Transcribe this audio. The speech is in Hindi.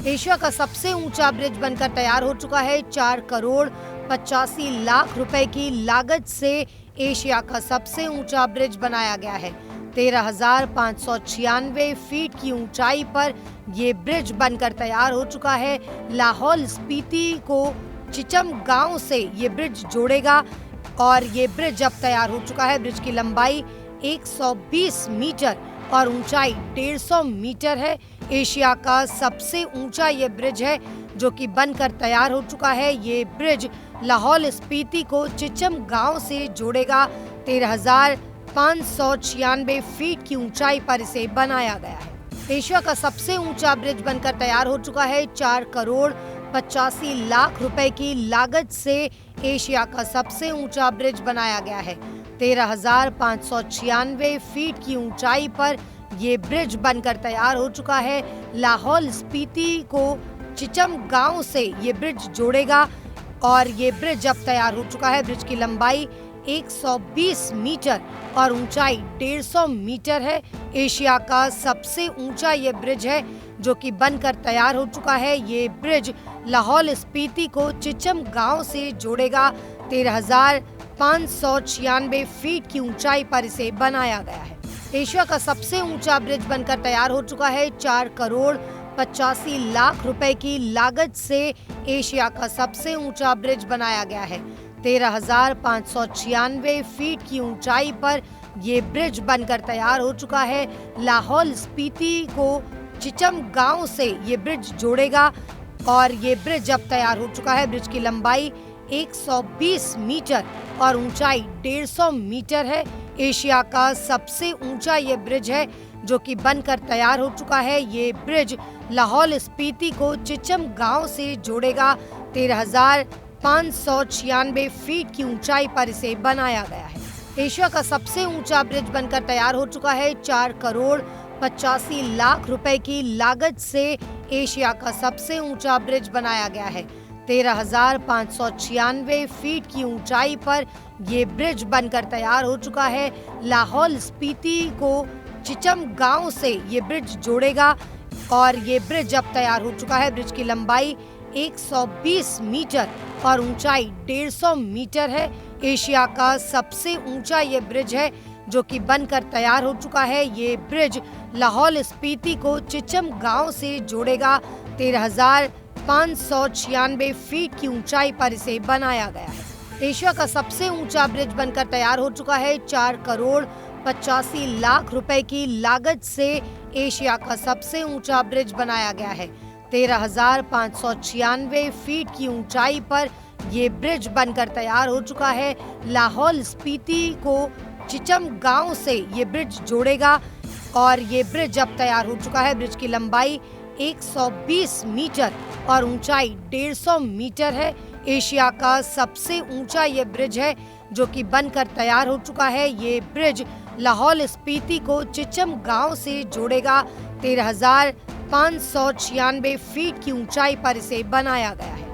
एशिया का सबसे ऊंचा ब्रिज बनकर तैयार हो चुका है। 4 करोड़ 85 लाख रुपए की लागत से एशिया का सबसे ऊंचा ब्रिज बनाया गया है। 13,596 फीट की ऊंचाई पर ये ब्रिज बनकर तैयार हो चुका है। लाहौल स्पीति को चिचम गांव से ये ब्रिज जोड़ेगा और ये ब्रिज अब तैयार हो चुका है। ब्रिज की लंबाई 120 मीटर और ऊंचाई 150 मीटर है। एशिया का सबसे ऊंचा ये ब्रिज है जो कि बनकर तैयार हो चुका है। ये ब्रिज लाहौल स्पीति को चिचम गांव से जोड़ेगा। 13,596 फीट की ऊंचाई पर इसे बनाया गया है। एशिया का सबसे ऊंचा ब्रिज बनकर तैयार हो चुका है। 4 करोड़ 85 लाख रुपए की लागत से एशिया का सबसे ऊंचा ब्रिज बनाया गया है। 13,596 फीट की ऊंचाई पर ये ब्रिज बनकर तैयार हो चुका है। लाहौल स्पीति को चिचम गांव से ये ब्रिज जोड़ेगा और ये ब्रिज अब तैयार हो चुका है। ब्रिज की लंबाई 120 मीटर और ऊंचाई 150 मीटर है। एशिया का सबसे ऊंचा ये ब्रिज है जो कि बनकर तैयार हो चुका है। ये ब्रिज लाहौल स्पीति को चिचम गांव से जोड़ेगा। 13,596 फीट की ऊंचाई पर इसे बनाया गया है। एशिया का सबसे ऊंचा ब्रिज बनकर तैयार हो चुका है। 4 करोड़ 85 लाख रुपए की लागत से एशिया का सबसे ऊंचा ब्रिज बनाया गया है। 13,596 फीट की ऊंचाई पर ये ब्रिज बनकर तैयार हो चुका है। लाहौल स्पीति को चिचम गांव से ये ब्रिज जोड़ेगा और ये ब्रिज अब तैयार हो चुका है। ब्रिज की लंबाई 120 मीटर और ऊंचाई 150 मीटर है। एशिया का सबसे ऊंचा ये ब्रिज है जो कि बनकर तैयार हो चुका है। ये ब्रिज लाहौल स्पीति को चिचम गांव से जोड़ेगा। 13,596 फीट की ऊंचाई पर इसे बनाया गया है। एशिया का सबसे ऊंचा ब्रिज बनकर तैयार हो चुका है। 4 करोड़ 85 लाख रुपए की लागत से एशिया का सबसे ऊंचा ब्रिज बनाया गया है। 13,596 फीट की ऊंचाई पर ये ब्रिज बनकर तैयार हो चुका है। लाहौल स्पीति को चिचम गांव से ये ब्रिज जोड़ेगा और ये ब्रिज अब तैयार हो चुका है। ब्रिज की लंबाई 120 मीटर और ऊंचाई 150 मीटर है। एशिया का सबसे ऊंचा ये ब्रिज है जो कि बनकर तैयार हो चुका है। ये ब्रिज लाहौल स्पीति को चिचम गांव से जोड़ेगा। 13,596 फीट की ऊंचाई पर इसे बनाया गया है। एशिया का सबसे ऊंचा ब्रिज बनकर तैयार हो चुका है। 4 करोड़ 85 लाख रुपए की लागत से एशिया का सबसे ऊंचा ब्रिज बनाया गया है। 13,596 फीट की ऊंचाई पर ये ब्रिज बनकर तैयार हो चुका है। लाहौल स्पीति को चिचम गांव से ये ब्रिज जोड़ेगा और ये ब्रिज अब तैयार हो चुका है। ब्रिज की लंबाई 120 मीटर और ऊंचाई 150 मीटर है। एशिया का सबसे ऊंचा ये ब्रिज है जो कि बनकर तैयार हो चुका है। ये ब्रिज लाहौल स्पीति को चिचम गांव से जोड़ेगा। 13,596 फीट की ऊंचाई पर इसे बनाया गया है।